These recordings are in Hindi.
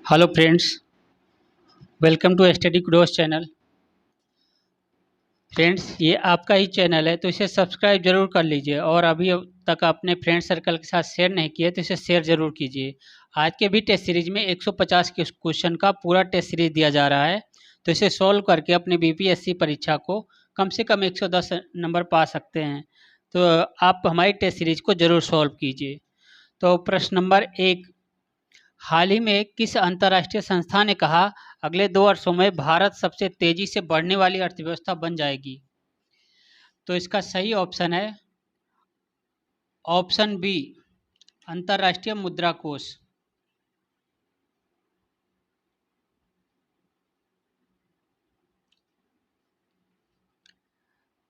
Hello friends, welcome to study growth channel. Friends, ये आपका ही चैनल है तो इसे सब्सक्राइब जरूर कर लीजिए और अभी तक अपने फ्रेंड सर्कल के साथ शेयर नहीं किए तो इसे शेयर जरूर कीजिए। आज के भी टेस्ट सीरीज में 150 के क्वेश्चन का पूरा टेस्ट सीरीज दिया जा रहा है, तो इसे सॉल्व करके अपने बीपीएससी परीक्षा को कम से कम 110 नंबर पा सकते हैं। तो आप हमारी टेस्ट सीरीज को जरूर सॉल्व कीजिए। तो प्रश्न नंबर 1, हाल ही में किस अंतर्राष्ट्रीय संस्था ने कहा अगले 2 वर्षों में भारत सबसे तेजी से बढ़ने वाली अर्थव्यवस्था बन जाएगी? तो इसका सही ऑप्शन है ऑप्शन बी, अंतर्राष्ट्रीय मुद्रा कोष।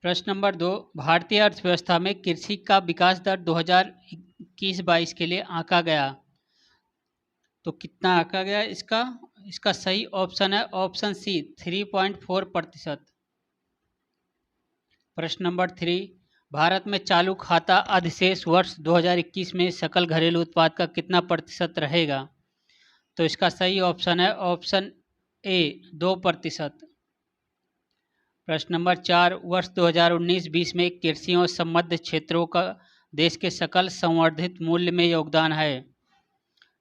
प्रश्न नंबर 2, भारतीय अर्थव्यवस्था में कृषि का विकास दर 2021-22 के लिए आंका गया, तो कितना आंका गया इसका? इसका सही ऑप्शन है ऑप्शन सी, 3.4%। प्रश्न नंबर 3, भारत में चालू खाता अधिशेष वर्ष 2021 में सकल घरेलू उत्पाद का कितना प्रतिशत रहेगा? तो इसका सही ऑप्शन है ऑप्शन ए, 2%। प्रश्न नंबर 4, वर्ष 2019-20 में कृषि और संबद्ध क्षेत्रों का देश के सकल संवर्धित मूल्य में योगदान है?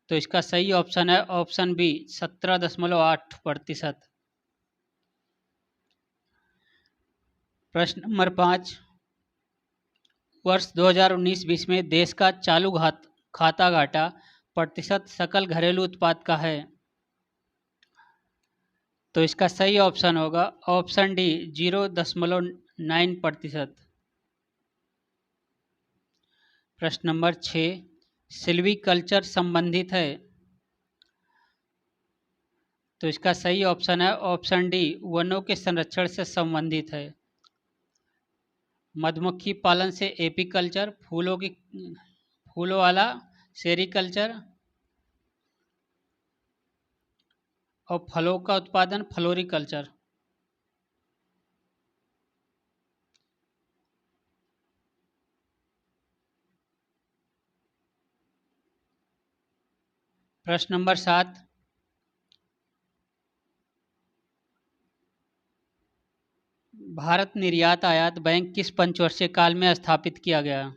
तो इसका सही ऑप्शन है ऑप्शन बी, 17.8%। प्रश्न नंबर 5, वर्ष 2019-20 में देश का चालू खाता घाटा प्रतिशत सकल घरेलू उत्पाद का है? तो इसका सही ऑप्शन होगा ऑप्शन डी, 0.9%। प्रश्न नंबर 6, सिल्वीकल्चर संबंधित है? तो इसका सही ऑप्शन है ऑप्शन डी, वनों के संरक्षण से संबंधित है। मधुमक्खी पालन से एपीकल्चर, फूलों वाला सेरीकल्चर और फलों का उत्पादन फ्लोरिकल्चर। प्रश्न नंबर 7, भारत निर्यात आयात बैंक किस पंचवर्षीय काल में स्थापित किया गया?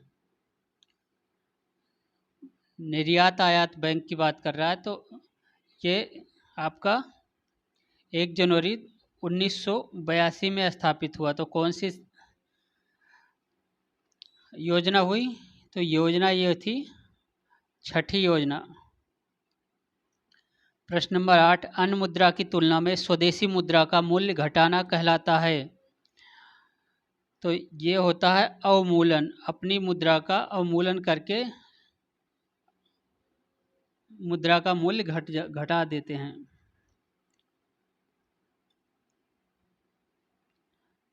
निर्यात आयात बैंक की बात कर रहा है, तो ये आपका 1 जनवरी 1982 में स्थापित हुआ। तो कौन सी योजना हुई? तो योजना ये थी छठी योजना। प्रश्न नंबर 8, अन्य मुद्रा की तुलना में स्वदेशी मुद्रा का मूल्य घटाना कहलाता है? तो ये होता है अवमूलन, अपनी मुद्रा का अवमूलन करके मुद्रा का मूल्य घटा देते हैं।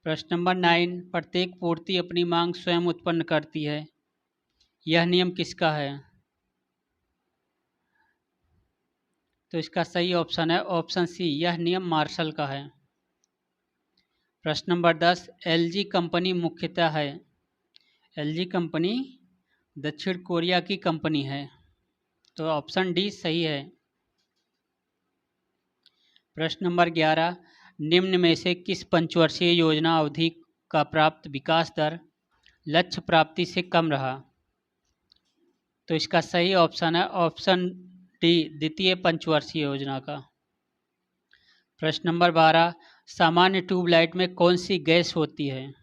प्रश्न नंबर 9, प्रत्येक पूर्ति अपनी मांग स्वयं उत्पन्न करती है, यह नियम किसका है? तो इसका सही ऑप्शन है ऑप्शन सी, यह नियम मार्शल का है। प्रश्न नंबर 10, एलजी कंपनी मुख्यतः है? एलजी कंपनी दक्षिण कोरिया की कंपनी है, तो ऑप्शन डी सही है। प्रश्न नंबर 11, निम्न में से किस पंचवर्षीय योजना अवधि का प्राप्त विकास दर लक्ष्य प्राप्ति से कम रहा? तो इसका सही ऑप्शन है ऑप्शन डी, द्वितीय पंचवर्षीय योजना का। प्रश्न नंबर 12, सामान्य ट्यूबलाइट में कौन सी गैस होती है?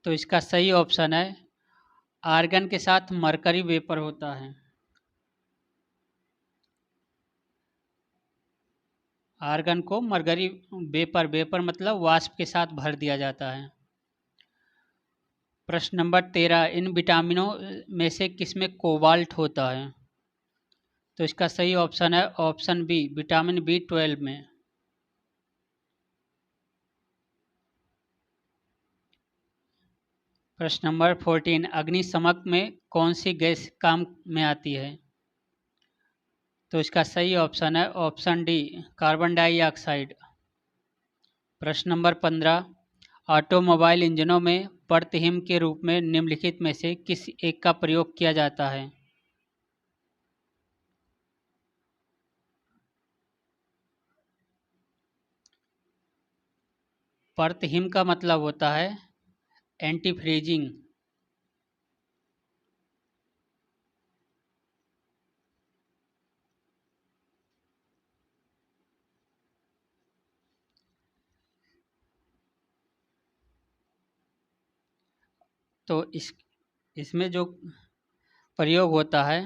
तो इसका सही ऑप्शन है आर्गन के साथ मरकरी वेपर होता है। आर्गन को मरकरी वेपर मतलब वाष्प के साथ भर दिया जाता है। प्रश्न नंबर 13, इन विटामिनों में से किसमें कोबाल्ट होता है? तो इसका सही ऑप्शन है ऑप्शन बी, विटामिन B12 में। प्रश्न नंबर 14, अग्निशमक में कौन सी गैस काम में आती है? तो इसका सही ऑप्शन है ऑप्शन डी, कार्बन डाइऑक्साइड। प्रश्न नंबर 15, ऑटोमोबाइल इंजनों में प्रतिहिम के रूप में निम्नलिखित में से किस एक का प्रयोग किया जाता है? परतहिम का मतलब होता है एंटी फ्रीजिंग। तो इसमें जो प्रयोग होता है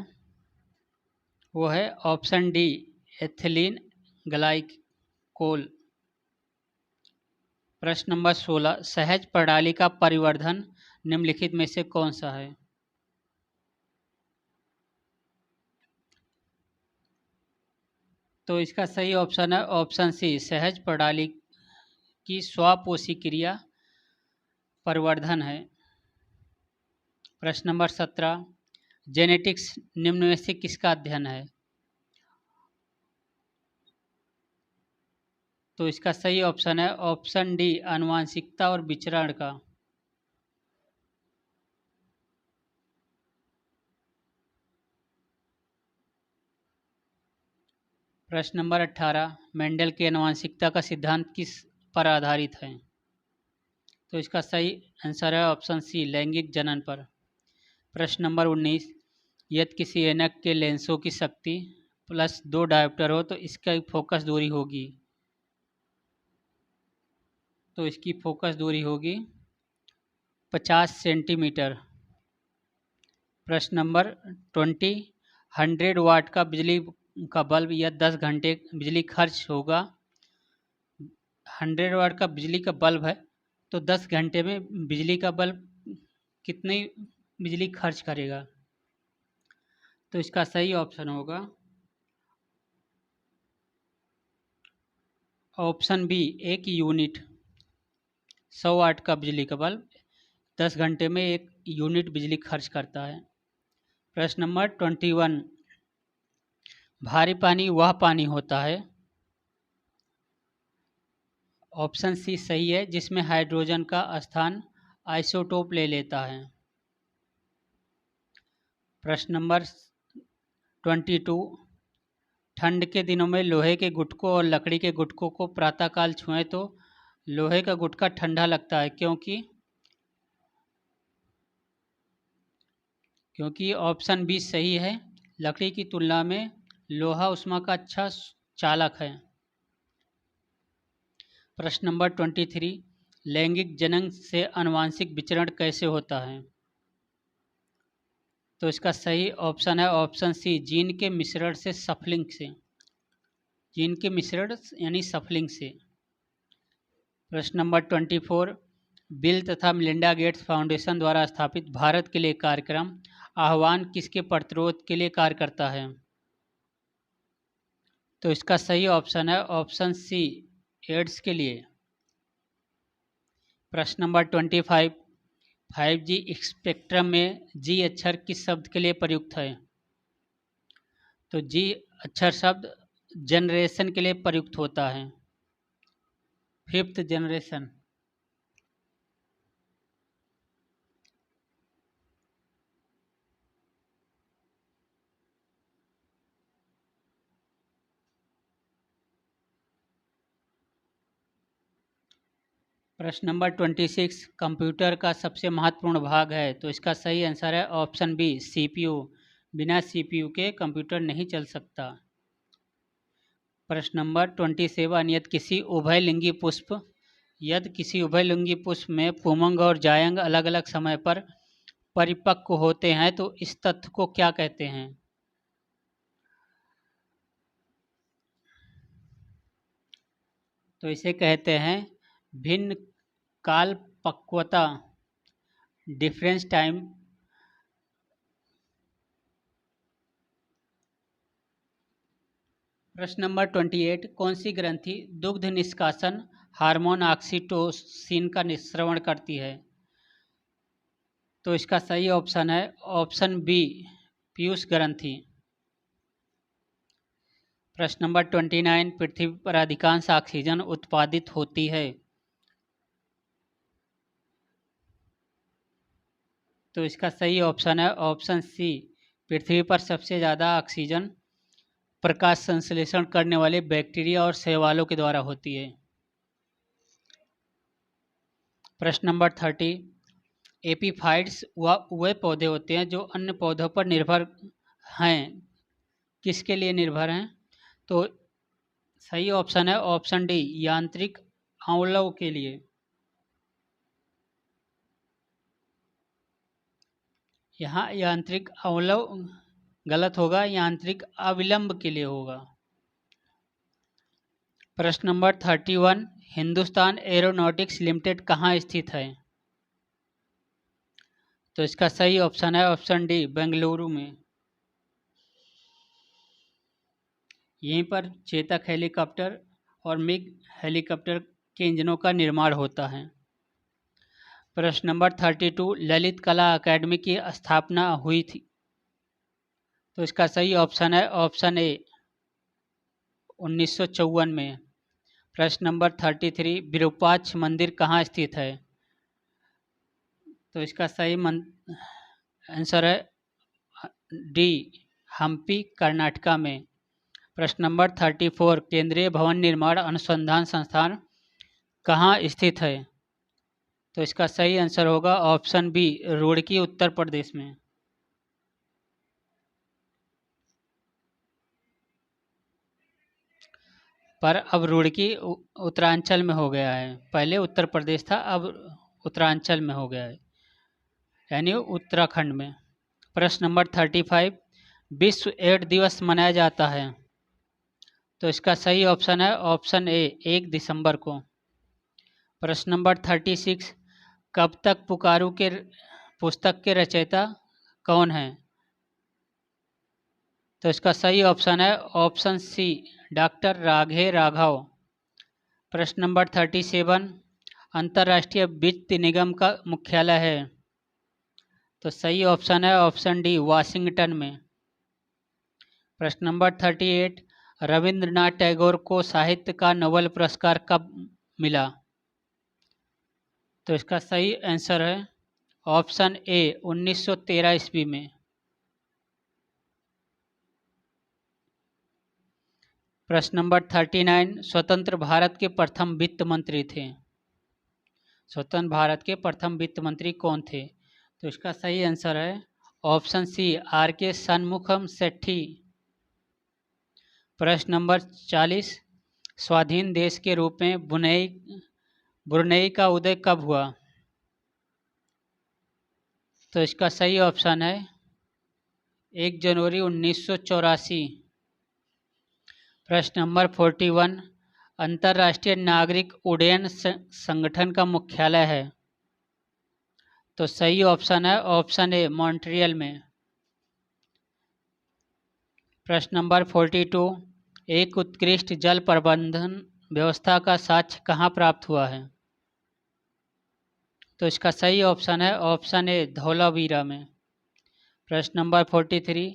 वो है ऑप्शन डी, एथिलीन ग्लाइकोल। प्रश्न नंबर 16, सहज प्रणाली का परिवर्धन निम्नलिखित में से कौन सा है? तो इसका सही ऑप्शन है ऑप्शन सी, सहज प्रणाली की स्वापोषी क्रिया प्रवर्धन है। प्रश्न नंबर 17, जेनेटिक्स निम्न में से किसका अध्ययन है? तो इसका सही ऑप्शन है ऑप्शन डी, आनुवंशिकता और विचरण का। प्रश्न नंबर 18, मेंडल की आनुवंशिकता का सिद्धांत किस पर आधारित है? तो इसका सही आंसर है ऑप्शन सी, लैंगिक जनन पर। प्रश्न नंबर 19, यदि किसी ऐनक के लेंसों की शक्ति प्लस 2 डायोप्टर हो तो इसका फोकस दूरी होगी। तो इसकी फोकस दूरी होगी 50 सेंटीमीटर। प्रश्न नंबर 20, 100 वाट का बिजली का बल्ब या 10 घंटे बिजली खर्च होगा। 100 वाट का बिजली का बल्ब है तो 10 घंटे में बिजली का बल्ब कितनी बिजली खर्च करेगा? तो इसका सही ऑप्शन होगा ऑप्शन बी, 1 यूनिट। 100 वाट का बिजली का बल्ब 10 घंटे में 1 यूनिट बिजली खर्च करता है। प्रश्न नंबर 21, भारी पानी वह पानी होता है। ऑप्शन सी सही है जिसमें हाइड्रोजन का स्थान आइसोटोप ले लेता है। प्रश्न नंबर 22, ठंड के दिनों में लोहे के गुटकों और लकड़ी के गुटकों को प्रातःकाल छुएं तो लोहे का गुटका ठंडा लगता है, क्योंकि ऑप्शन बी सही है, लकड़ी की तुलना में लोहा ऊष्मा का अच्छा चालक है। प्रश्न नंबर 23, लैंगिक जनन से आनुवंशिक विचरण कैसे होता है? तो इसका सही ऑप्शन है ऑप्शन सी, जीन के मिश्रण से सफलिंग से। जीन के मिश्रण यानी सफलिंग से। प्रश्न नंबर 24, बिल तथा मिलिंडा गेट्स फाउंडेशन द्वारा स्थापित भारत के लिए कार्यक्रम आह्वान किसके प्रतिरोध के लिए कार्य करता है? तो इसका सही ऑप्शन है ऑप्शन सी, एड्स के लिए। प्रश्न नंबर 25, 5G स्पेक्ट्रम में जी अक्षर किस शब्द के लिए प्रयुक्त है? तो जी अक्षर शब्द जनरेशन के लिए प्रयुक्त होता है, 5th जनरेशन। प्रश्न नंबर 26, कंप्यूटर का सबसे महत्वपूर्ण भाग है। तो इसका सही आंसर है ऑप्शन बी, सीपीयू। बिना सीपीयू के कंप्यूटर नहीं चल सकता। प्रश्न नंबर 27, यदि किसी उभयलिंगी पुष्प में पुंमंग और जायंग अलग अलग समय पर परिपक्व होते हैं तो इस तथ्य को क्या कहते हैं? तो इसे कहते हैं भिन्न काल पक्वता, डिफरेंस टाइम। प्रश्न नंबर 28, कौन सी ग्रंथि दुग्ध निष्कासन हार्मोन ऑक्सीटोसिन का निस्सरण करती है? तो इसका सही ऑप्शन है ऑप्शन बी, पीयूष ग्रंथि। प्रश्न नंबर 29, पृथ्वी पर अधिकांश ऑक्सीजन उत्पादित होती है। तो इसका सही ऑप्शन है ऑप्शन सी, पृथ्वी पर सबसे ज़्यादा ऑक्सीजन प्रकाश संश्लेषण करने वाले बैक्टीरिया और शैवालों के द्वारा होती है। प्रश्न नंबर 30, एपीफाइट्स वे पौधे होते हैं जो अन्य पौधों पर निर्भर हैं। किसके लिए निर्भर हैं? तो सही ऑप्शन है ऑप्शन डी, यांत्रिक आंवलों के लिए। यहाँ यांत्रिक आंवलों गलत होगा, यांत्रिक अविलंब के लिए होगा। प्रश्न नंबर 31, हिंदुस्तान एरोनॉटिक्स लिमिटेड कहाँ स्थित है? तो इसका सही ऑप्शन है ऑप्शन डी, बेंगलुरु में। यहीं पर चेतक हेलीकॉप्टर और मिग हेलीकॉप्टर के इंजनों का निर्माण होता है। प्रश्न नंबर 32, ललित कला अकादमी की स्थापना हुई थी। तो इसका सही ऑप्शन है ऑप्शन ए, 1954 में। प्रश्न नंबर 33, विरूपाक्ष मंदिर कहाँ स्थित है? तो इसका सही आंसर है डी, हम्पी कर्नाटका में। प्रश्न नंबर 34, केंद्रीय भवन निर्माण अनुसंधान संस्थान कहाँ स्थित है? तो इसका सही आंसर होगा ऑप्शन बी, रुड़की उत्तर प्रदेश में। पर अब रुड़की उत्तरांचल में हो गया है, पहले उत्तर प्रदेश था, अब उत्तरांचल में हो गया है, यानी उत्तराखंड में। प्रश्न नंबर 35, विश्व एड्स दिवस मनाया जाता है। तो इसका सही ऑप्शन है ऑप्शन ए, 1 दिसंबर को। प्रश्न नंबर 36, कब तक पुकारूं के पुस्तक के रचयिता कौन है? तो इसका सही ऑप्शन है ऑप्शन सी, डॉक्टर राघे राघव। प्रश्न नंबर 37, अंतर्राष्ट्रीय वित्त निगम का मुख्यालय है। तो सही ऑप्शन है ऑप्शन डी, वाशिंगटन में। प्रश्न नंबर 38, रविंद्रनाथ टैगोर को साहित्य का नोबेल पुरस्कार कब मिला? तो इसका सही आंसर है ऑप्शन ए, 1913 ईस्वी में। प्रश्न नंबर 39, स्वतंत्र भारत के प्रथम वित्त मंत्री थे। स्वतंत्र भारत के प्रथम वित्त मंत्री कौन थे? तो इसका सही आंसर है ऑप्शन सी, आर के शनमुखम सेठी। प्रश्न नंबर 40, स्वाधीन देश के रूप में ब्रुनेई का उदय कब हुआ? तो इसका सही ऑप्शन है 1 जनवरी 1984। प्रश्न नंबर 41, अंतर्राष्ट्रीय नागरिक उड्डयन संगठन का मुख्यालय है। तो सही ऑप्शन है ऑप्शन ए, मॉन्ट्रियल में। प्रश्न नंबर 42, एक उत्कृष्ट जल प्रबंधन व्यवस्था का साक्ष्य कहाँ प्राप्त हुआ है? तो इसका सही ऑप्शन है ऑप्शन ए, धौलावीरा में। प्रश्न नंबर 43,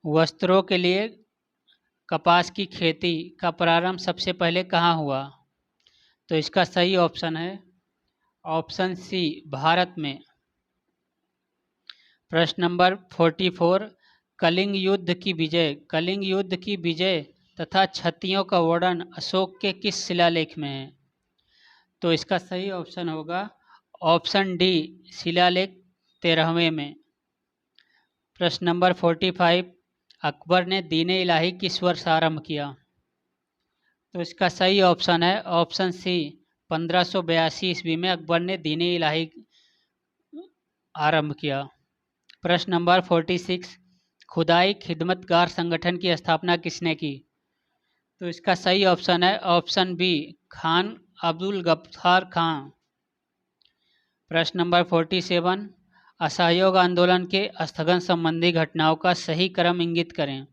वस्त्रों के लिए कपास की खेती का प्रारंभ सबसे पहले कहाँ हुआ? तो इसका सही ऑप्शन है ऑप्शन सी, भारत में। प्रश्न नंबर 44, कलिंग युद्ध की विजय तथा क्षतियों का वर्णन अशोक के किस शिलालेख में है? तो इसका सही ऑप्शन होगा ऑप्शन डी, शिलालेख 13वें में। प्रश्न नंबर 45, अकबर ने दीन इलाही किस वर्ष आरंभ किया? तो इसका सही ऑप्शन है ऑप्शन सी, 1582 ईस्वी में अकबर ने दीन इलाही आरंभ किया। प्रश्न नंबर 46, खुदाई खिदमतगार संगठन की स्थापना किसने की? तो इसका सही ऑप्शन है ऑप्शन बी, खान अब्दुल गफ्फार खान। प्रश्न नंबर 47, असहयोग आंदोलन के स्थगन संबंधी घटनाओं का सही क्रम इंगित करें।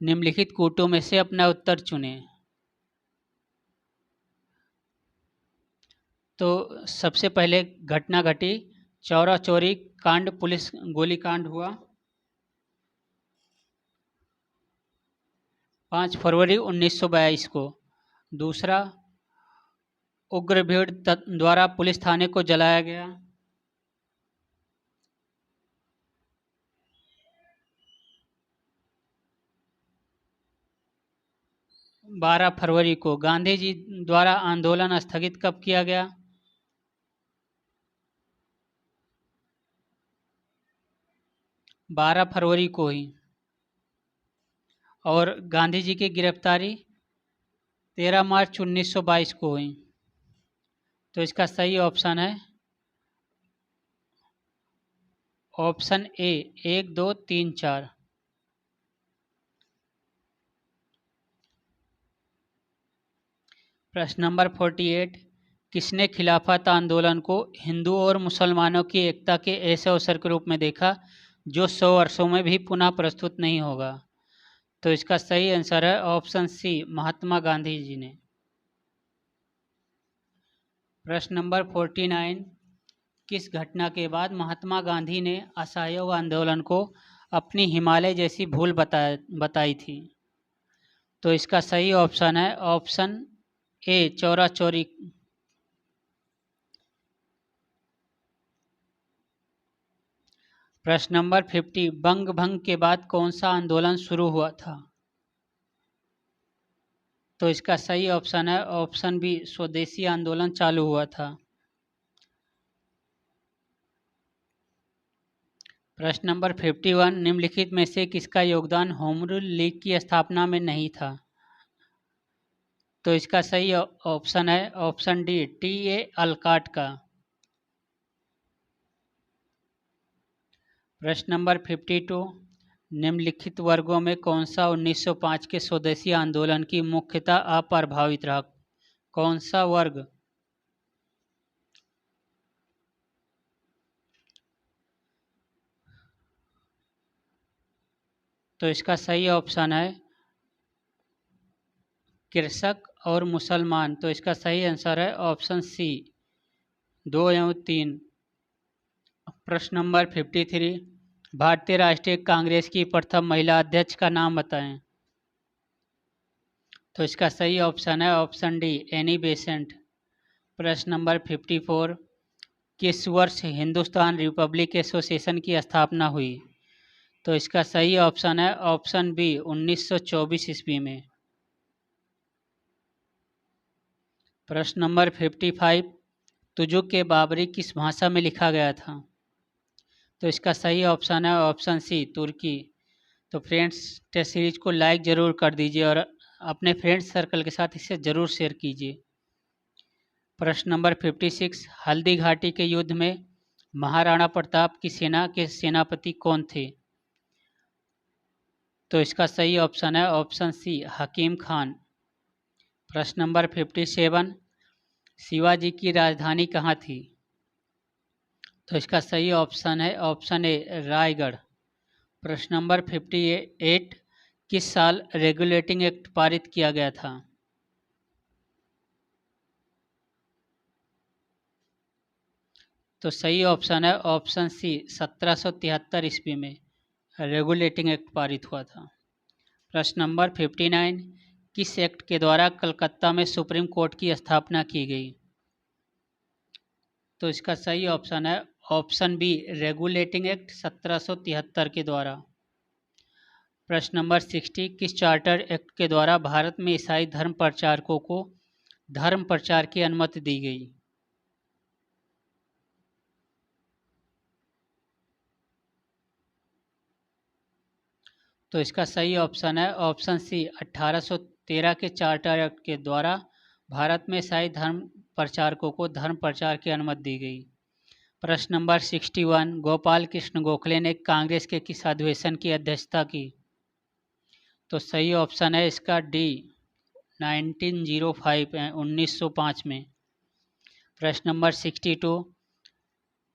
निम्नलिखित कूटों में से अपना उत्तर चुनें। तो सबसे पहले घटना घटी, चौरा चौरी कांड, पुलिस गोलीकांड हुआ 5 फरवरी 1922 को। दूसरा, उग्र भीड़ द्वारा पुलिस थाने को जलाया गया। 12 फरवरी को। गांधी जी द्वारा आंदोलन स्थगित कब किया गया? 12 फरवरी को ही। और गांधी जी की गिरफ्तारी 13 मार्च 1922 को हुई। तो इसका सही ऑप्शन है ऑप्शन ए 1, 2, 3, 4। प्रश्न नंबर 48, किसने खिलाफत आंदोलन को हिंदुओं और मुसलमानों की एकता के ऐसे अवसर के रूप में देखा जो 100 वर्षों में भी पुनः प्रस्तुत नहीं होगा? तो इसका सही आंसर है ऑप्शन सी, महात्मा गांधी जी ने। प्रश्न नंबर 49, किस घटना के बाद महात्मा गांधी ने असहयोग आंदोलन को अपनी हिमालय जैसी भूल बताई थी? तो इसका सही ऑप्शन है ऑप्शन ए, चौरा चौरी। प्रश्न नंबर 50, बंग भंग के बाद कौन सा आंदोलन शुरू हुआ था? तो इसका सही ऑप्शन है ऑप्शन बी, स्वदेशी आंदोलन चालू हुआ था। प्रश्न नंबर 51, निम्नलिखित में से किसका योगदान होम रूल लीग की स्थापना में नहीं था? तो इसका सही ऑप्शन है ऑप्शन डी, टी.ए. अलकाट का। प्रश्न नंबर 52, निम्नलिखित वर्गों में कौन सा 1905 के स्वदेशी आंदोलन की मुख्यतः अप्रभावित रहा? कौन सा वर्ग? तो इसका सही ऑप्शन है कृषक और मुसलमान। तो इसका सही आंसर है ऑप्शन सी, 2 एवं 3। प्रश्न नंबर 53, भारतीय राष्ट्रीय कांग्रेस की प्रथम महिला अध्यक्ष का नाम बताएं। तो इसका सही ऑप्शन है ऑप्शन डी, एनी बेसेंट। प्रश्न नंबर 54, किस वर्ष हिंदुस्तान रिपब्लिक एसोसिएशन की स्थापना हुई? तो इसका सही ऑप्शन है ऑप्शन बी, 1924 ईस्वी में। प्रश्न नंबर 55, तुजुक के बाबरी किस भाषा में लिखा गया था? तो इसका सही ऑप्शन है ऑप्शन सी, तुर्की। तो फ्रेंड्स, टेस्ट सीरीज को लाइक ज़रूर कर दीजिए और अपने फ्रेंड्स सर्कल के साथ इसे ज़रूर शेयर कीजिए। प्रश्न नंबर 56, हल्दी घाटी के युद्ध में महाराणा प्रताप की सेना के सेनापति कौन थे? तो इसका सही ऑप्शन है ऑप्शन सी, हकीम खान। प्रश्न नंबर 57, शिवाजी की राजधानी कहाँ थी? तो इसका सही ऑप्शन है ऑप्शन ए, रायगढ़। प्रश्न नंबर 58, किस साल रेगुलेटिंग एक्ट पारित किया गया था? तो सही ऑप्शन है ऑप्शन सी, 1773 ईस्वी में रेगुलेटिंग एक्ट पारित हुआ था। प्रश्न नंबर 59, किस एक्ट के द्वारा कलकत्ता में सुप्रीम कोर्ट की स्थापना की गई? तो इसका सही ऑप्शन है ऑप्शन बी, रेगुलेटिंग एक्ट 1773 के द्वारा। प्रश्न नंबर 60, किस चार्टर एक्ट के द्वारा भारत में ईसाई धर्म प्रचारकों को धर्म प्रचार की अनुमति दी गई? तो इसका सही ऑप्शन है ऑप्शन सी, 1813 के चार्टर एक्ट के द्वारा भारत में ईसाई धर्म प्रचारकों को धर्म प्रचार की अनुमति दी गई। प्रश्न नंबर 61, गोपाल कृष्ण गोखले ने कांग्रेस के किस अधिवेशन की अध्यक्षता की? तो सही ऑप्शन है इसका डी, 1905 1905 में। प्रश्न नंबर 62,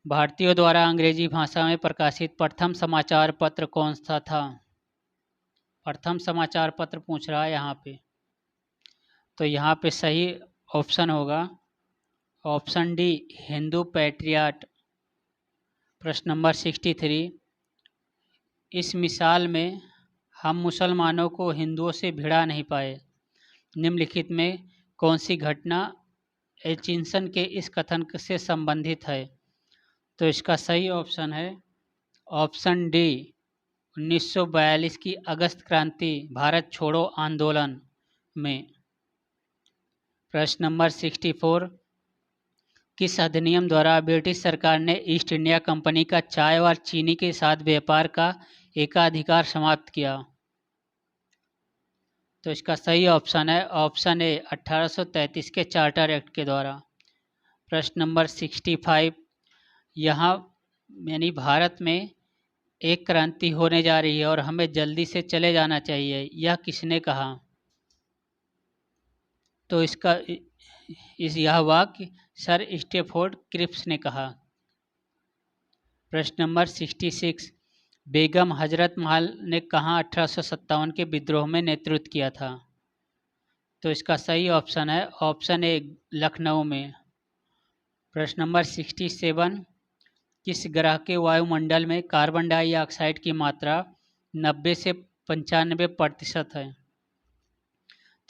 भारतीयों द्वारा अंग्रेजी भाषा में प्रकाशित प्रथम समाचार पत्र कौन सा था? प्रथम समाचार पत्र पूछ रहा है यहाँ पे। तो यहाँ पे सही ऑप्शन होगा ऑप्शन डी, हिंदू पैट्रियट। प्रश्न नंबर 63, इस मिसाल में हम मुसलमानों को हिंदुओं से भिड़ा नहीं पाए, निम्नलिखित में कौन सी घटना एचिंसन के इस कथन से संबंधित है? तो इसका सही ऑप्शन है ऑप्शन डी, 1942 की अगस्त क्रांति भारत छोड़ो आंदोलन में। प्रश्न नंबर 64, किस अधिनियम द्वारा ब्रिटिश सरकार ने ईस्ट इंडिया कंपनी का चाय और चीनी के साथ व्यापार का एकाधिकार समाप्त किया? तो इसका सही ऑप्शन है ऑप्शन ए 1833 के चार्टर एक्ट के द्वारा। प्रश्न नंबर 65, यहाँ यानी भारत में एक क्रांति होने जा रही है और हमें जल्दी से चले जाना चाहिए, यह किसने कहा? तो यह वाक्य सर स्टेफोर्ड क्रिप्स ने कहा। प्रश्न नंबर 66, बेगम हजरत महल ने कहाँ 1857 के विद्रोह में नेतृत्व किया था? तो इसका सही ऑप्शन है ऑप्शन ए लखनऊ में। प्रश्न नंबर 67, किस ग्रह के वायुमंडल में कार्बन डाइऑक्साइड की मात्रा 90 से 95% है?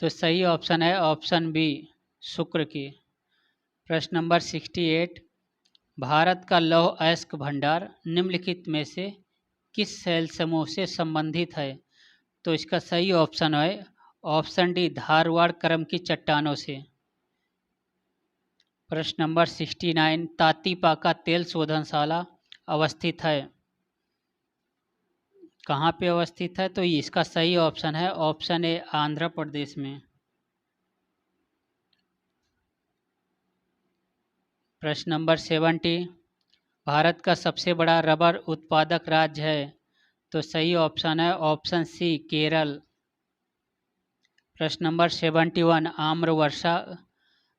तो सही ऑप्शन है ऑप्शन बी शुक्र की। प्रश्न नंबर 68, भारत का लौह अयस्क भंडार निम्नलिखित में से किस शैल समूह से संबंधित है? तो इसका सही ऑप्शन है ऑप्शन डी धारवाड़ क्रम की चट्टानों से। प्रश्न नंबर 69, तातीपाका तेल शोधनशाला अवस्थित है, कहाँ पे अवस्थित है? तो इसका सही ऑप्शन है ऑप्शन ए आंध्र प्रदेश में। प्रश्न नंबर 70, भारत का सबसे बड़ा रबर उत्पादक राज्य है? तो सही ऑप्शन है ऑप्शन सी केरल। प्रश्न नंबर 71, आम्रवर्षा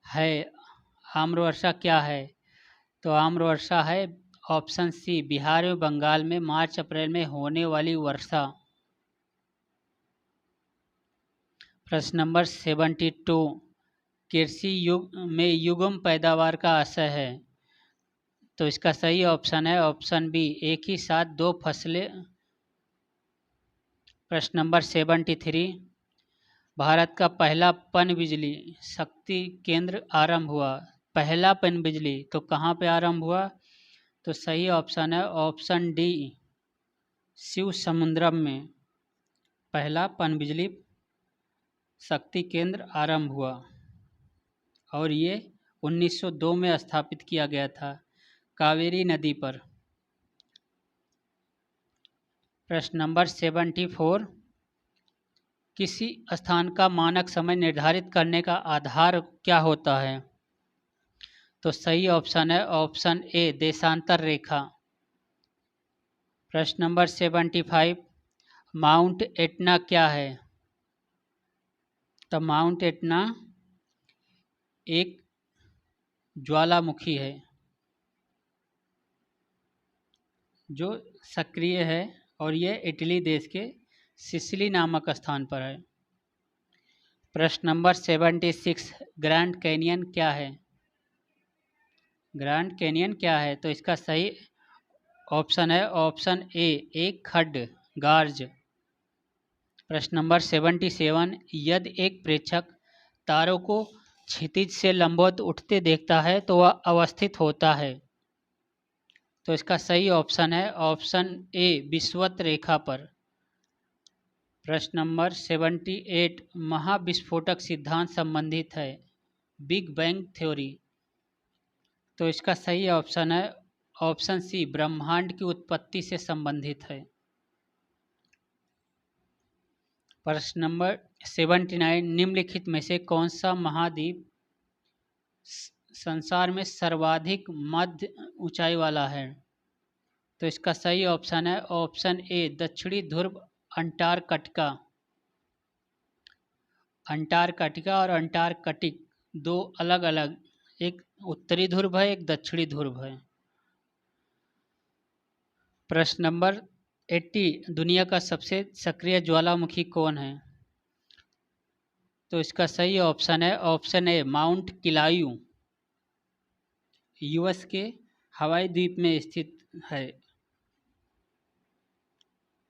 है, आम्रवर्षा क्या है? तो आम्रवर्षा है ऑप्शन सी बिहार और बंगाल में मार्च अप्रैल में होने वाली वर्षा। प्रश्न नंबर 72, कृषि युग में युग्म पैदावार का आशय है? तो इसका सही ऑप्शन है ऑप्शन बी एक ही साथ दो फसलें। प्रश्न नंबर 73, भारत का पहला पनबिजली शक्ति केंद्र आरंभ हुआ, पहला पनबिजली तो कहाँ पे आरंभ हुआ? तो सही ऑप्शन है ऑप्शन डी शिव समुद्रम में पहला पनबिजली शक्ति केंद्र आरंभ हुआ और ये 1902 में स्थापित किया गया था कावेरी नदी पर। प्रश्न नंबर 74, किसी स्थान का मानक समय निर्धारित करने का आधार क्या होता है? तो सही ऑप्शन है ऑप्शन ए देशांतर रेखा। प्रश्न नंबर 75, माउंट एटना क्या है? तो माउंट एटना एक ज्वालामुखी है जो सक्रिय है और यह इटली देश के सिसिली नामक स्थान पर है। प्रश्न नंबर 76, ग्रैंड कैनियन क्या है? ग्रैंड कैनियन क्या है? तो इसका सही ऑप्शन है ऑप्शन ए एक खड्ड गार्ज। प्रश्न नंबर 77, यदि एक प्रेक्षक तारों को क्षितिज से लंबवत उठते देखता है तो वह अवस्थित होता है। तो इसका सही ऑप्शन है ऑप्शन ए विषुवत रेखा पर। प्रश्न नंबर 78, महाविस्फोटक सिद्धांत संबंधित है बिग बैंग थ्योरी। तो इसका सही ऑप्शन है ऑप्शन सी ब्रह्मांड की उत्पत्ति से संबंधित है। प्रश्न नंबर 79, निम्नलिखित में से कौन सा महाद्वीप संसार में सर्वाधिक मध्य ऊंचाई वाला है? तो इसका सही ऑप्शन है ऑप्शन ए दक्षिणी ध्रुव अंटार्कटिका। अंटार्कटिका और अंटार्कटिक दो अलग अलग, एक उत्तरी ध्रुव है एक दक्षिणी ध्रुव है। प्रश्न नंबर 80, दुनिया का सबसे सक्रिय ज्वालामुखी कौन है? तो इसका सही ऑप्शन है ऑप्शन ए माउंट किलायू, यूएस के हवाई द्वीप में स्थित है।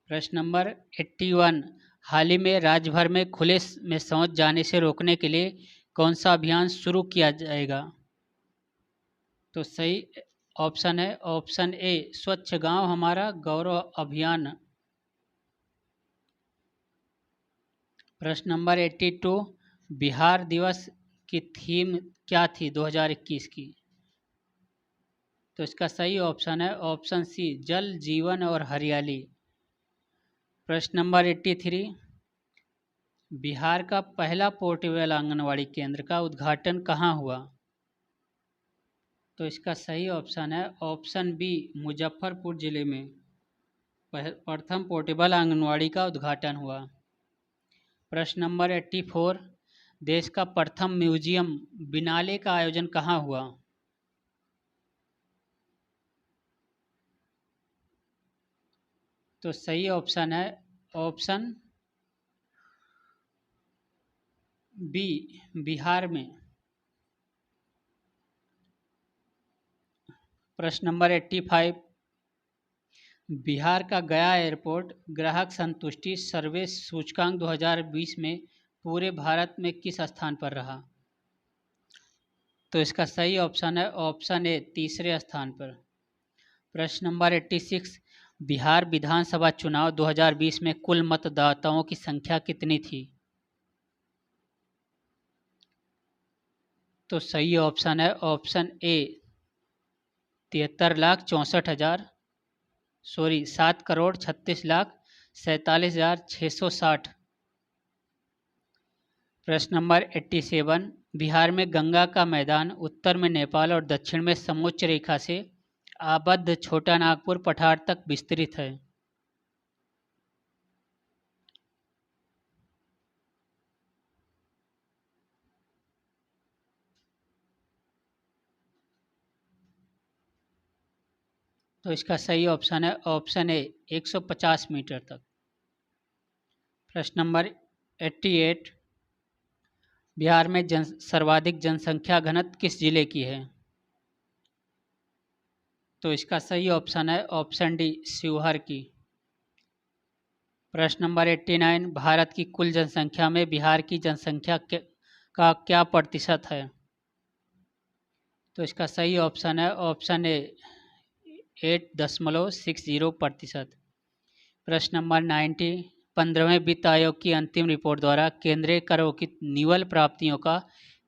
प्रश्न नंबर 81, हाल ही में राज्य भर में खुले में शौच जाने से रोकने के लिए कौन सा अभियान शुरू किया जाएगा? तो सही ऑप्शन है ऑप्शन ए स्वच्छ गांव हमारा गौरव अभियान। प्रश्न नंबर 82, बिहार दिवस की थीम क्या थी 2021 की? तो इसका सही ऑप्शन है ऑप्शन सी, जल, जीवन और हरियाली। प्रश्न नंबर 83, बिहार का पहला पोर्टेबल आंगनवाड़ी केंद्र का उद्घाटन कहाँ हुआ? तो इसका सही ऑप्शन है ऑप्शन बी, मुजफ्फरपुर जिले में प्रथम पोर्टेबल आंगनवाड़ी का उद्घाटन हुआ। प्रश्न नंबर 84, देश का प्रथम म्यूजियम बिनाले का आयोजन कहाँ हुआ? तो सही ऑप्शन है ऑप्शन बी, बिहार में। प्रश्न नंबर 85, बिहार का गया एयरपोर्ट ग्राहक संतुष्टि सर्वे सूचकांक 2020 में पूरे भारत में किस स्थान पर रहा? तो इसका सही ऑप्शन है ऑप्शन ए, तीसरे स्थान पर। प्रश्न नंबर 86, बिहार विधानसभा चुनाव 2020 में कुल मतदाताओं की संख्या कितनी थी? तो सही ऑप्शन है ऑप्शन ए, 73,64,000, सॉरी 7,36,47,660। प्रश्न नंबर 87, बिहार में गंगा का मैदान उत्तर में नेपाल और दक्षिण में समोच्च रेखा से आबद्ध छोटा नागपुर पठार तक विस्तृत है। तो इसका सही ऑप्शन है ऑप्शन ए, 150 मीटर तक। प्रश्न नंबर 88, बिहार में सर्वाधिक जनसंख्या घनत्व किस जिले की है? तो इसका सही ऑप्शन है ऑप्शन डी, शिवहर की। प्रश्न नंबर 89, भारत की कुल जनसंख्या में बिहार की जनसंख्या का क्या प्रतिशत है? तो इसका सही ऑप्शन है ऑप्शन ए, 8.60%। प्रश्न नंबर 90, 15वें वित्त आयोग की अंतिम रिपोर्ट द्वारा केंद्रीय करों की निवल प्राप्तियों का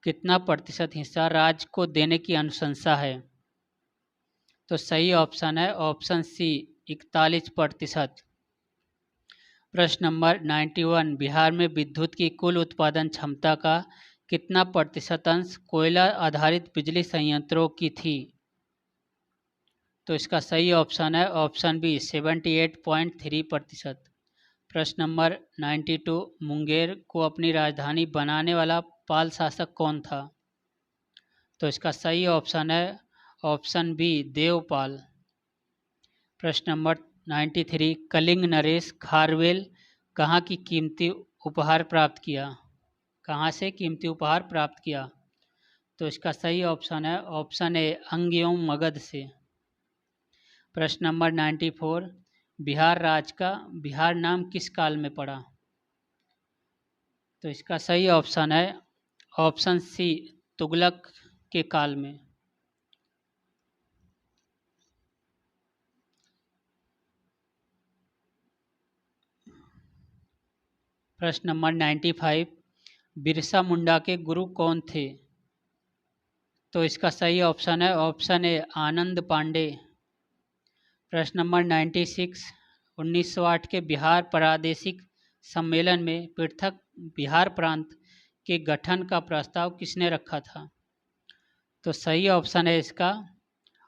कितना प्रतिशत हिस्सा राज्य को देने की अनुशंसा है? तो सही ऑप्शन है ऑप्शन सी, 41%। प्रश्न नंबर 91, बिहार में विद्युत की कुल उत्पादन क्षमता का कितना प्रतिशत अंश कोयला आधारित बिजली संयंत्रों की थी? तो इसका सही ऑप्शन है ऑप्शन बी, 78.3%। प्रश्न नंबर 92, मुंगेर को अपनी राजधानी बनाने वाला पाल शासक कौन था? तो इसका सही ऑप्शन है ऑप्शन बी, देवपाल। प्रश्न नंबर 93, कलिंग नरेश खारवेल कहाँ की कीमती उपहार प्राप्त किया? कहाँ से कीमती उपहार प्राप्त किया? तो इसका सही ऑप्शन है ऑप्शन ए, अंग एवं मगध से। प्रश्न नंबर 94, बिहार राज्य का बिहार नाम किस काल में पड़ा? तो इसका सही ऑप्शन है ऑप्शन सी, तुगलक के काल में। प्रश्न नंबर 95, बिरसा मुंडा के गुरु कौन थे? तो इसका सही ऑप्शन है ऑप्शन ए, आनंद पांडे। प्रश्न नंबर 96, 1908 के बिहार प्रादेशिक सम्मेलन में पृथक बिहार प्रांत के गठन का प्रस्ताव किसने रखा था? तो सही ऑप्शन है इसका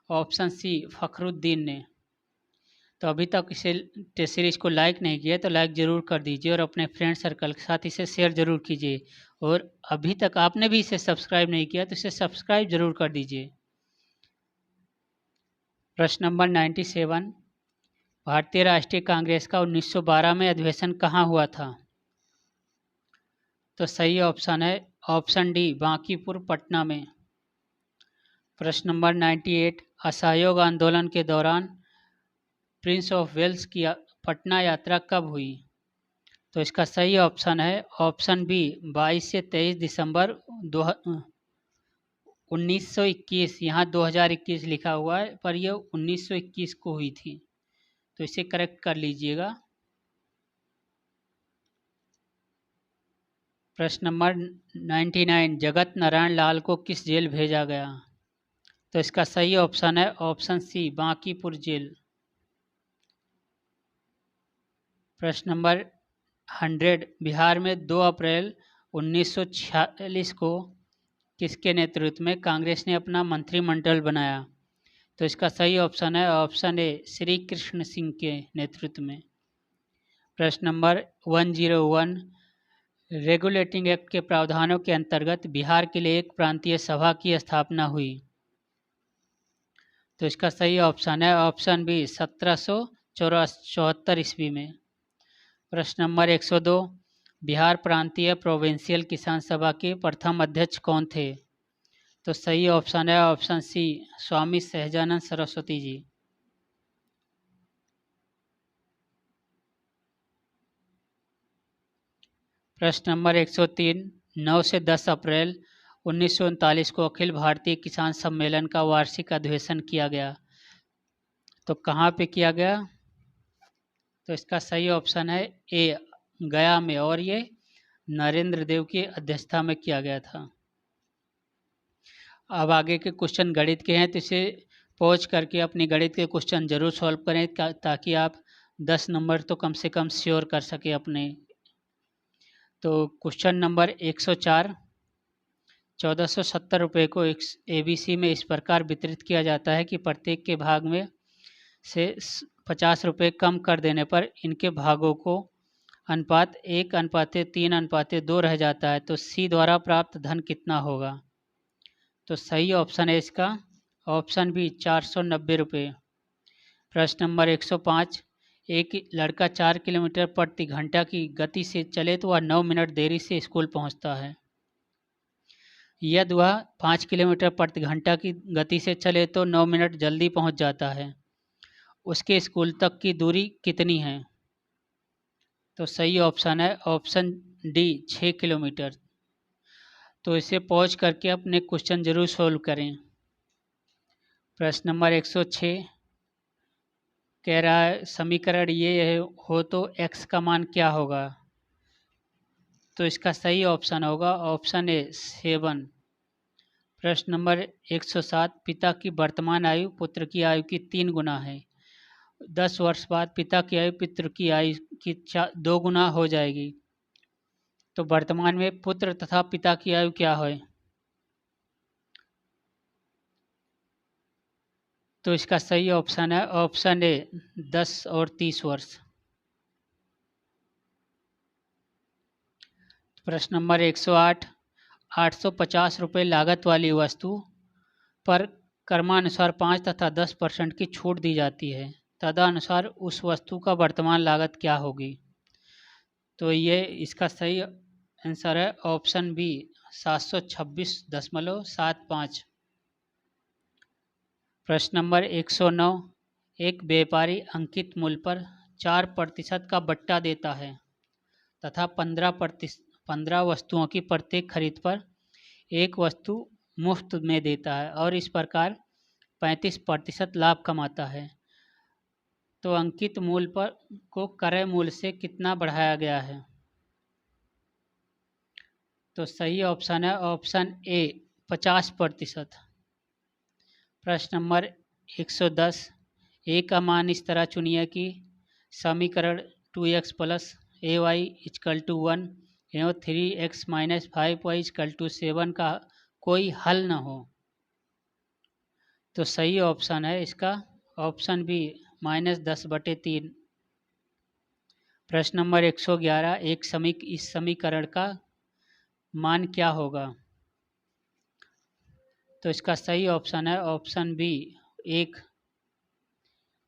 ऑप्शन सी, फखरुद्दीन ने। तो अभी तक इसे टेस्ट सीरीज को लाइक नहीं किया तो लाइक ज़रूर कर दीजिए और अपने फ्रेंड सर्कल के साथ इसे शेयर ज़रूर कीजिए, और अभी तक आपने भी इसे सब्सक्राइब नहीं किया तो इसे सब्सक्राइब ज़रूर कर दीजिए। प्रश्न नंबर 97, भारतीय राष्ट्रीय कांग्रेस का 1912 में अधिवेशन कहाँ हुआ था? तो सही ऑप्शन है ऑप्शन डी, बांकीपुर पटना में। प्रश्न नंबर 98, असहयोग आंदोलन के दौरान प्रिंस ऑफ वेल्स की पटना यात्रा कब हुई? तो इसका सही ऑप्शन है ऑप्शन बी, 22 से 23 दिसंबर 1921। यहाँ 2021 लिखा हुआ है पर यह 1921 को हुई थी, तो इसे करेक्ट कर लीजिएगा। प्रश्न नंबर 99, जगत नारायण लाल को किस जेल भेजा गया? तो इसका सही ऑप्शन है ऑप्शन सी, बांकीपुर जेल। प्रश्न नंबर 100, बिहार में 2 अप्रैल 1946 को किसके नेतृत्व में कांग्रेस ने अपना मंत्रिमंडल बनाया? तो इसका सही ऑप्शन है ऑप्शन ए, श्री कृष्ण सिंह के नेतृत्व में। प्रश्न नंबर 101, रेगुलेटिंग एक्ट के प्रावधानों के अंतर्गत बिहार के लिए एक प्रांतीय सभा की स्थापना हुई। तो इसका सही ऑप्शन है ऑप्शन बी, 1774 ईस्वी में। प्रश्न नंबर 102, बिहार प्रांतीय प्रोविंशियल किसान सभा के प्रथम अध्यक्ष कौन थे? तो सही ऑप्शन है ऑप्शन सी, स्वामी सहजानंद सरस्वती जी। प्रश्न नंबर 103, 9 से 10 अप्रैल 1939 को अखिल भारतीय किसान सम्मेलन का वार्षिक अधिवेशन किया गया। तो कहाँ पे किया गया? तो इसका सही ऑप्शन है ए, गया में, और ये नरेंद्र देव की अध्यक्षता में किया गया था। अब आगे के क्वेश्चन गणित के हैं, तो इसे पॉज करके अपनी गणित के क्वेश्चन जरूर सॉल्व करें ताकि आप 10 नंबर तो कम से कम श्योर कर सके अपने। तो क्वेश्चन नंबर 104, 1470 रुपये को ABC में इस प्रकार वितरित किया जाता है कि प्रत्येक के भाग में से 50 रुपये कम कर देने पर इनके भागों को अनुपात 1:3:2 रह जाता है। तो सी द्वारा प्राप्त धन कितना होगा? तो सही ऑप्शन है इसका ऑप्शन बी, 490 रुपये। प्रश्न नंबर 105, एक लड़का 4 किलोमीटर प्रति घंटा की गति से चले तो वह 9 मिनट देरी से स्कूल पहुंचता है। यदि वह 5 किलोमीटर प्रति घंटा की गति से चले तो 9 मिनट जल्दी पहुंच जाता है। उसके स्कूल तक की दूरी कितनी है? तो सही ऑप्शन है ऑप्शन डी, 6 किलोमीटर। तो इसे पॉज करके अपने क्वेश्चन जरूर सोल्व करें। प्रश्न नंबर 106 कह रहा है समीकरण ये हो तो x का मान क्या होगा? तो इसका सही ऑप्शन होगा ऑप्शन ए, 7। प्रश्न नंबर 107, पिता की वर्तमान आयु पुत्र की आयु की 3 गुना है। 10 वर्ष बाद पिता की आयु पुत्र की आयु की 2 गुना हो जाएगी। तो वर्तमान में पुत्र तथा पिता की आयु क्या है? तो इसका सही ऑप्शन है ऑप्शन ए, 10 और 30 वर्ष। प्रश्न नंबर 108, 850 रुपये लागत वाली वस्तु पर क्रमानुसार 5 तथा 10% की छूट दी जाती है, तदनुसार उस वस्तु का वर्तमान लागत क्या होगी? तो ये इसका सही आंसर है ऑप्शन बी, 726.75। प्रश्न नंबर 109, एक व्यापारी अंकित मूल्य पर 4% का बट्टा देता है तथा 15 वस्तुओं की प्रत्येक खरीद पर एक वस्तु मुफ्त में देता है और इस प्रकार 35% लाभ कमाता है। तो अंकित मूल्य पर को क्रय मूल्य से कितना बढ़ाया गया है? तो सही ऑप्शन है ऑप्शन ए, 50%। प्रश्न नंबर 110, ए का मान इस तरह चुनिए कि समीकरण 2x plus ay equal to 1 एवं 3x minus 5y equal to 7 का कोई हल न हो। तो सही ऑप्शन है इसका ऑप्शन बी, -10/3। प्रश्न नंबर 111, इस समीकरण का मान क्या होगा? तो इसका सही ऑप्शन है ऑप्शन बी, 1।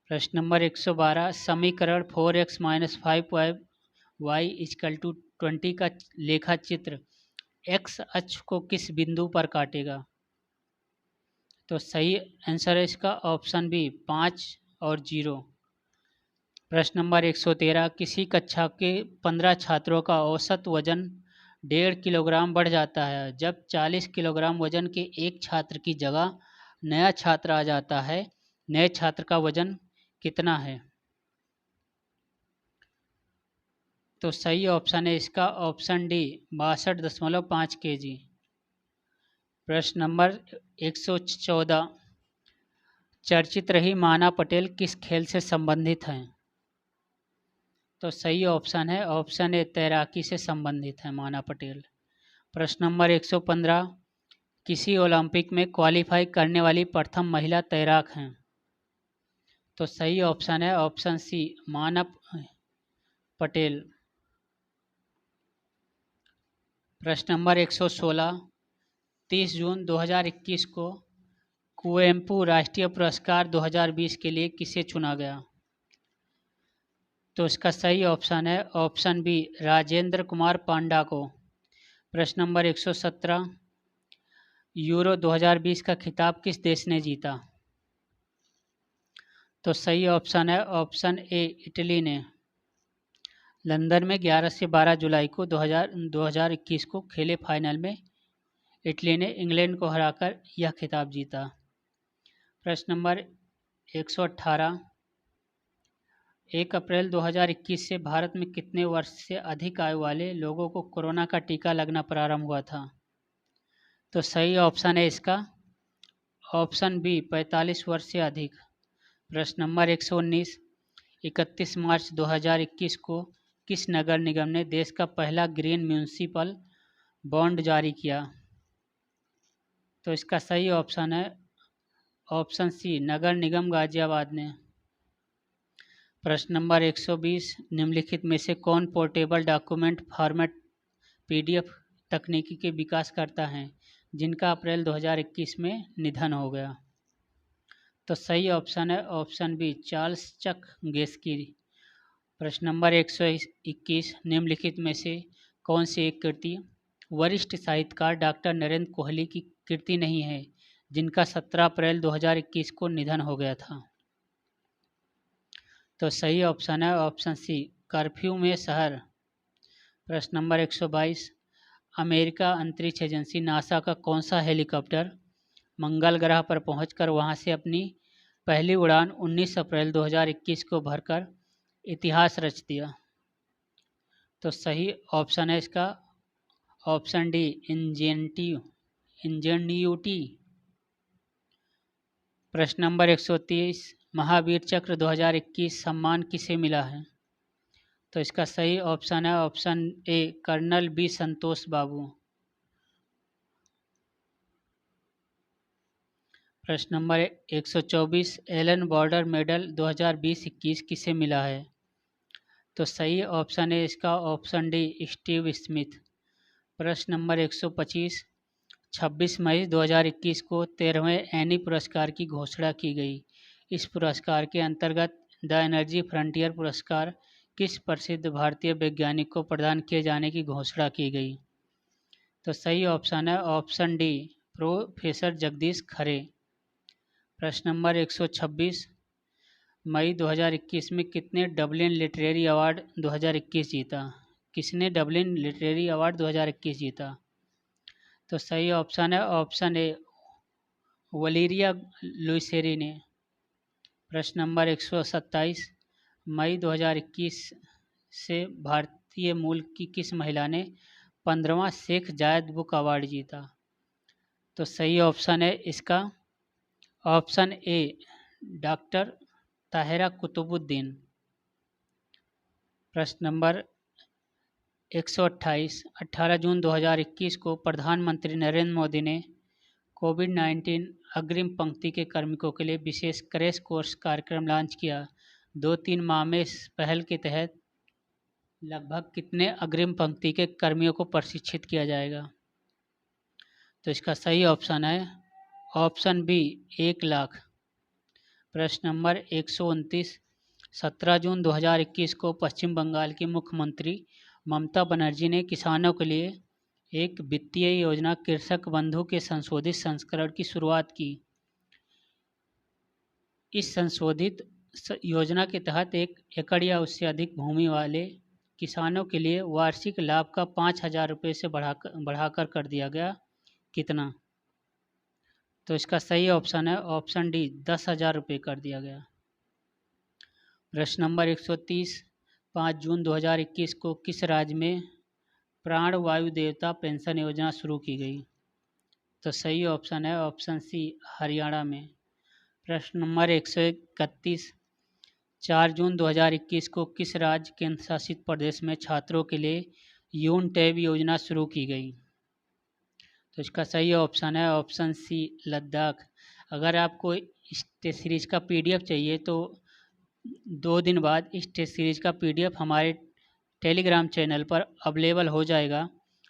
प्रश्न नंबर 112, समीकरण 4x minus 5y equal to 20 का लेखा चित्र x अक्ष को किस बिंदु पर काटेगा? तो सही आंसर है इसका ऑप्शन बी, 5 और 0। प्रश्न नंबर 113, किसी कक्षा के 15 छात्रों का औसत वजन 1.5 किलोग्राम बढ़ जाता है जब 40 किलोग्राम वजन के एक छात्र की जगह नया छात्र आ जाता है। नए छात्र का वजन कितना है? तो सही ऑप्शन है इसका ऑप्शन डी 62.5 kg। प्रश्न नंबर 114, चर्चित रही माना पटेल किस खेल से संबंधित हैं? तो सही ऑप्शन है ऑप्शन ए तैराकी से संबंधित है माना पटेल। प्रश्न नंबर 115, किसी ओलंपिक में क्वालिफाई करने वाली प्रथम महिला तैराक हैं? तो सही ऑप्शन है ऑप्शन सी माना पटेल। प्रश्न नंबर 116, 30 जून 2021 को कुवेम्पू राष्ट्रीय पुरस्कार 2020 के लिए किसे चुना गया? तो इसका सही ऑप्शन है ऑप्शन बी राजेंद्र कुमार पांडा को। प्रश्न नंबर 117, यूरो 2020 का खिताब किस देश ने जीता? तो सही ऑप्शन है ऑप्शन ए इटली ने। लंदन में 11 से 12 जुलाई को 2021 को खेले फाइनल में इटली ने इंग्लैंड को हराकर यह खिताब जीता। प्रश्न नंबर 118, 1 अप्रैल 2021 से भारत में कितने वर्ष से अधिक आयु वाले लोगों को कोरोना का टीका लगना प्रारंभ हुआ था? तो सही ऑप्शन है इसका ऑप्शन बी 45 वर्ष से अधिक। प्रश्न नंबर 119, 31 मार्च 2021 को किस नगर निगम ने देश का पहला ग्रीन म्यूनिसिपल बॉन्ड जारी किया? तो इसका सही ऑप्शन है ऑप्शन सी नगर निगम गाजियाबाद ने। प्रश्न नंबर 120, निम्नलिखित में से कौन पोर्टेबल डॉक्यूमेंट फॉर्मेट पीडीएफ तकनीकी के विकास करता है जिनका अप्रैल 2021 में निधन हो गया? तो सही ऑप्शन है ऑप्शन बी चार्ल्स चक गेस्की। प्रश्न नंबर 121, निम्नलिखित में से कौन सी एक कृति वरिष्ठ साहित्यकार डॉक्टर नरेंद्र कोहली की कृति नहीं है जिनका 17 अप्रैल 2021 को निधन हो गया था? तो सही ऑप्शन है ऑप्शन सी कर्फ्यू में शहर। प्रश्न नंबर 122, अमेरिका अंतरिक्ष एजेंसी नासा का कौन सा हेलीकॉप्टर मंगल ग्रह पर पहुंचकर वहां से अपनी पहली उड़ान 19 अप्रैल 2021 को भरकर इतिहास रच दिया? तो सही ऑप्शन है इसका ऑप्शन डी इंजेन्यूटी। प्रश्न नंबर 130, महावीर चक्र 2021 सम्मान किसे मिला है? तो इसका सही ऑप्शन है ऑप्शन ए कर्नल बी संतोष बाबू। प्रश्न नंबर 124, एलन बॉर्डर मेडल 2020-21 किसे मिला है? तो सही ऑप्शन है इसका ऑप्शन डी स्टीव स्मिथ। प्रश्न नंबर 125, 26 मई 2021 को 13वें एनी पुरस्कार की घोषणा की गई। इस पुरस्कार के अंतर्गत द एनर्जी फ्रंटियर पुरस्कार किस प्रसिद्ध भारतीय वैज्ञानिक को प्रदान किए जाने की घोषणा की गई? तो सही ऑप्शन है ऑप्शन डी प्रोफेसर जगदीश खरे। प्रश्न नंबर 126, मई 2021 में कितने डबलिन लिटरेरी अवार्ड 2021 जीता? किसने डबलिन लिटरेरी अवार्ड 2021 जीता? तो सही ऑप्शन है ऑप्शन ए वलीरिया लुइसेरी ने। प्रश्न नंबर 127, मई 2021 से भारतीय मूल की किस महिला ने 15वां शेख जायद बुक अवार्ड जीता? तो सही ऑप्शन है इसका option A doctor Tahira Qutubuddin. प्रश्न नंबर 128, 18 जून 2021 को प्रधानमंत्री नरेंद्र मोदी ने कोविड-19 अग्रिम पंक्ति के कार्मिकों के लिए विशेष क्रैश कोर्स कार्यक्रम लॉन्च किया। 2-3 माह में इस पहल के तहत लगभग कितने अग्रिम पंक्ति के कर्मियों को प्रशिक्षित किया जाएगा? तो इसका सही ऑप्शन है ऑप्शन बी 1 लाख। प्रश्न नंबर 129, 17 जून 2021 को पश्चिम बंगाल की मुख्यमंत्री ममता बनर्जी ने किसानों के लिए एक वित्तीय योजना कृषक बंधु के संशोधित संस्करण की शुरुआत की। इस संशोधित योजना के तहत 1 एकड़ या उससे अधिक भूमि वाले किसानों के लिए वार्षिक लाभ का 5,000 रुपये से बढ़ाकर कर दिया गया कितना? तो इसका सही ऑप्शन है ऑप्शन डी 10,000 रुपये कर दिया गया। प्रश्न नंबर 130, 5 जून 2021 को किस राज्य में प्राण वायु देवता पेंशन योजना शुरू की गई? तो सही ऑप्शन है ऑप्शन सी, हरियाणा में। प्रश्न नंबर 131, 4 जून 2021 को किस राज्य केंद्र शासित प्रदेश में छात्रों के लिए यून टैब योजना शुरू की गई? तो इसका सही ऑप्शन है ऑप्शन सी, लद्दाख। अगर आपको इस टेस्ट सीरीज का पीडीएफ चाहिए तो 2 दिन बाद इस टेस्ट सीरीज का पीडीएफ हमारे टेलीग्राम चैनल पर अवेलेबल हो जाएगा।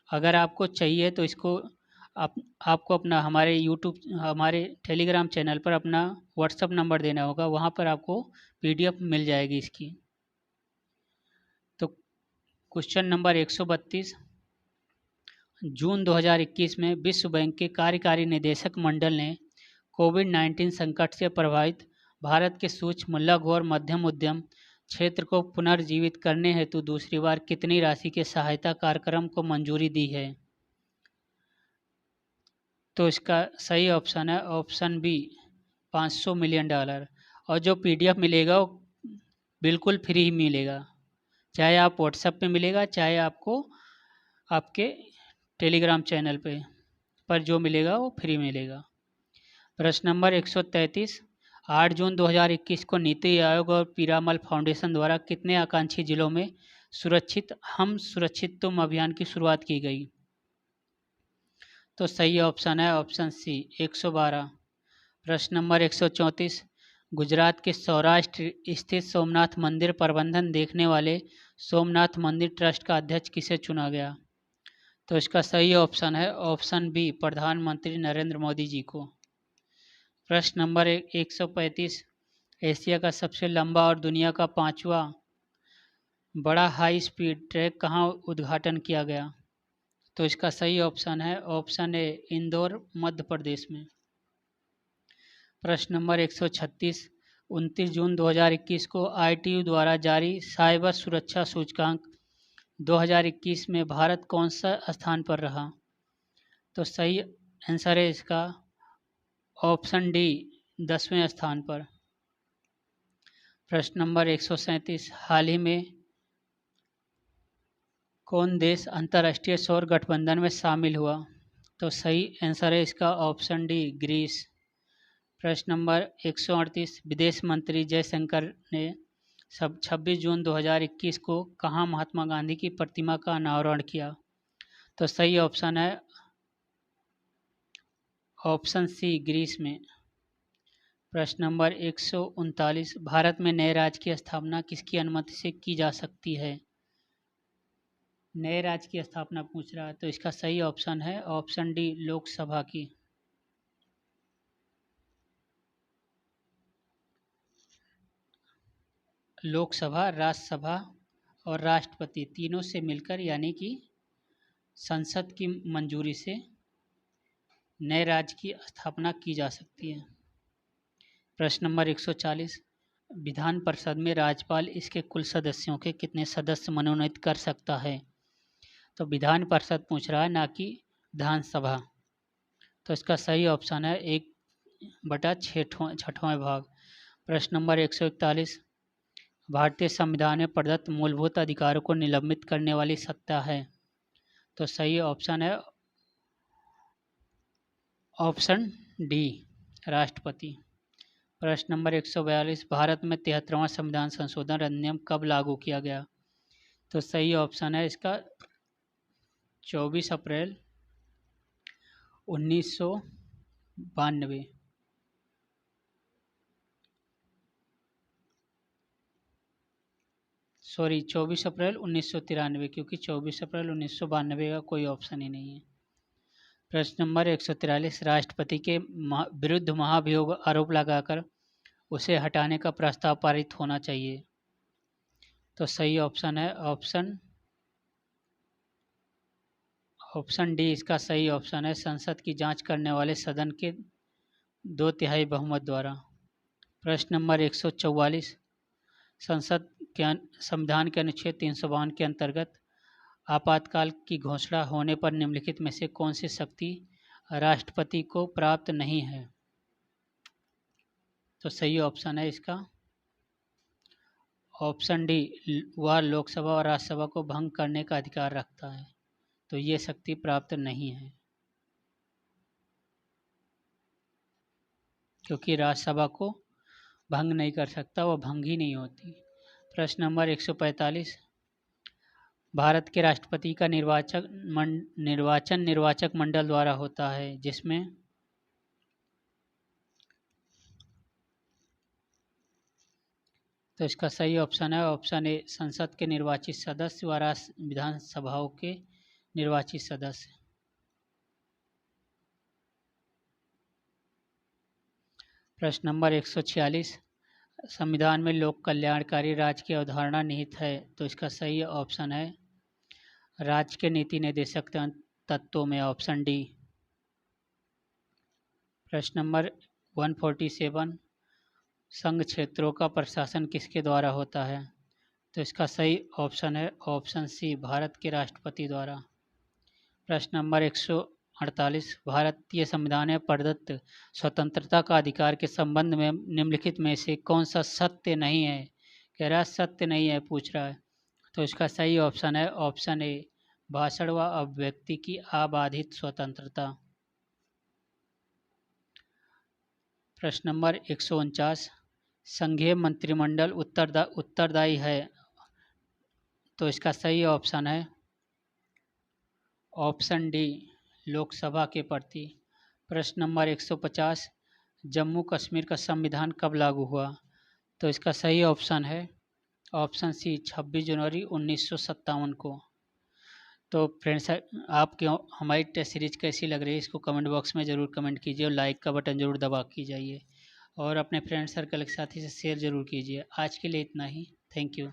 अगर आपको चाहिए तो इसको आपको अपना हमारे टेलीग्राम चैनल पर अपना व्हाट्सअप नंबर देना होगा, वहाँ पर आपको पीडीएफ मिल जाएगी इसकी। तो क्वेश्चन नंबर 132, जून 2021 में विश्व बैंक के कार्यकारी निदेशक मंडल ने कोविड-19 संकट से प्रभावित भारत के सूक्ष्म, लघु और मध्यम उद्यम क्षेत्र को पुनर्जीवित करने हेतु दूसरी बार कितनी राशि के सहायता कार्यक्रम को मंजूरी दी है? तो इसका सही ऑप्शन है ऑप्शन बी, $500 मिलियन। और जो पीडीएफ मिलेगा वो बिल्कुल फ्री ही मिलेगा, चाहे आप व्हाट्सएप पे मिलेगा, चाहे आपको आपके टेलीग्राम चैनल पर जो मिलेगा वो फ्री मिलेगा। प्रश्न नंबर 133, 8 जून 2021 को नीति आयोग और पीरामल फाउंडेशन द्वारा कितने आकांक्षी जिलों में सुरक्षित तुम अभियान की शुरुआत की गई? तो सही ऑप्शन है ऑप्शन सी, 112। प्रश्न नंबर 134, गुजरात के सौराष्ट्र स्थित सोमनाथ मंदिर प्रबंधन देखने वाले सोमनाथ मंदिर ट्रस्ट का अध्यक्ष किसे चुना गया? तो इसका सही ऑप्शन है ऑप्शन बी, प्रधानमंत्री नरेंद्र मोदी जी को। प्रश्न नंबर 135, एशिया का सबसे लंबा और दुनिया का 5वां बड़ा हाई स्पीड ट्रैक कहाँ उद्घाटन किया गया? तो इसका सही ऑप्शन है ऑप्शन ए, इंदौर मध्य प्रदेश में। प्रश्न नंबर 136, 29 जून 2021 को ITU द्वारा जारी साइबर सुरक्षा सूचकांक 2021 में भारत कौन सा स्थान पर रहा? तो सही आंसर है इसका ऑप्शन डी, 10वें स्थान पर। प्रश्न नंबर 137, हाल ही में कौन देश अंतर्राष्ट्रीय सौर गठबंधन में शामिल हुआ? तो सही आंसर है इसका ऑप्शन डी, ग्रीस। प्रश्न नंबर 138, विदेश मंत्री जयशंकर ने 26 जून 2021 को कहाँ महात्मा गांधी की प्रतिमा का अनावरण किया? तो सही ऑप्शन है ऑप्शन सी, ग्रीस में। प्रश्न नंबर 139, भारत में नए राज्य की स्थापना किसकी अनुमति से की जा सकती है? नए राज्य की स्थापना पूछ रहा है, तो इसका सही ऑप्शन है ऑप्शन डी, लोकसभा की। लोकसभा, राज्यसभा और राष्ट्रपति तीनों से मिलकर यानी कि संसद की मंजूरी से नए राज्य की स्थापना की जा सकती है। प्रश्न नंबर 140, विधान परिषद में राज्यपाल इसके कुल सदस्यों के कितने सदस्य मनोनीत कर सकता है? तो विधान परिषद पूछ रहा है, ना कि विधानसभा। तो इसका सही ऑप्शन है 1/6वां भाग। प्रश्न नंबर 141, भारतीय संविधान में प्रदत्त मूलभूत अधिकारों को निलंबित करने वाली सत्ता है? तो सही ऑप्शन है ऑप्शन डी, राष्ट्रपति। प्रश्न नंबर 142, भारत में 73वां संविधान संशोधन अधिनियम कब लागू किया गया? तो सही ऑप्शन है इसका 24 अप्रैल 1992। सॉरी, 24 अप्रैल 1993, क्योंकि 24 अप्रैल 1992 का कोई ऑप्शन ही नहीं है। प्रश्न नंबर 143, राष्ट्रपति के विरुद्ध महाभियोग आरोप लगाकर उसे हटाने का प्रस्ताव पारित होना चाहिए। तो सही ऑप्शन है ऑप्शन डी, इसका सही ऑप्शन है संसद की जांच करने वाले सदन के 2/3 बहुमत द्वारा। प्रश्न नंबर 144, संसद के संविधान के अनुच्छेद 352 के अंतर्गत आपातकाल की घोषणा होने पर निम्नलिखित में से कौन सी शक्ति राष्ट्रपति को प्राप्त नहीं है? तो सही ऑप्शन है इसका ऑप्शन डी, वह लोकसभा और राज्यसभा को भंग करने का अधिकार रखता है। तो ये शक्ति प्राप्त नहीं है, क्योंकि राज्यसभा को भंग नहीं कर सकता, वो भंग ही नहीं होती। प्रश्न नंबर 145, भारत के राष्ट्रपति का निर्वाचन निर्वाचक मंडल द्वारा होता है, जिसमें तो इसका सही ऑप्शन है ऑप्शन ए, संसद के निर्वाचित सदस्य व राज्य विधानसभाओं के निर्वाचित सदस्य। प्रश्न नंबर 146, संविधान में लोक कल्याणकारी राज्य की अवधारणा निहित है। तो इसका सही ऑप्शन है राज्य के नीति निर्देशक तत्वों में, ऑप्शन डी। प्रश्न नंबर 147, संघ क्षेत्रों का प्रशासन किसके द्वारा होता है। तो इसका सही ऑप्शन है ऑप्शन सी, भारत के राष्ट्रपति द्वारा। प्रश्न नंबर 148, भारतीय संविधान में प्रदत्त स्वतंत्रता का अधिकार के संबंध में निम्नलिखित में से कौन सा सत्य नहीं है। कह रहा है सत्य नहीं है, पूछ रहा है। तो इसका सही ऑप्शन है ऑप्शन ए, भाषण व अभिव्यक्ति की अबाधित स्वतंत्रता। प्रश्न नंबर 149, संघीय मंत्रिमंडल उत्तरदायी है। तो इसका सही ऑप्शन है ऑप्शन डी, लोकसभा के प्रति। प्रश्न नंबर 150, जम्मू कश्मीर का संविधान कब लागू हुआ। तो इसका सही ऑप्शन है ऑप्शन सी, 26 जनवरी 1957 को। तो फ्रेंड्स, आपकी हमारी टेस्ट सीरीज कैसी लग रही है, इसको कमेंट बॉक्स में ज़रूर कमेंट कीजिए और लाइक का बटन ज़रूर दबा की जाइए और अपने फ्रेंड सर्कल के साथी से शेयर ज़रूर कीजिए। आज के लिए इतना ही, थैंक यू।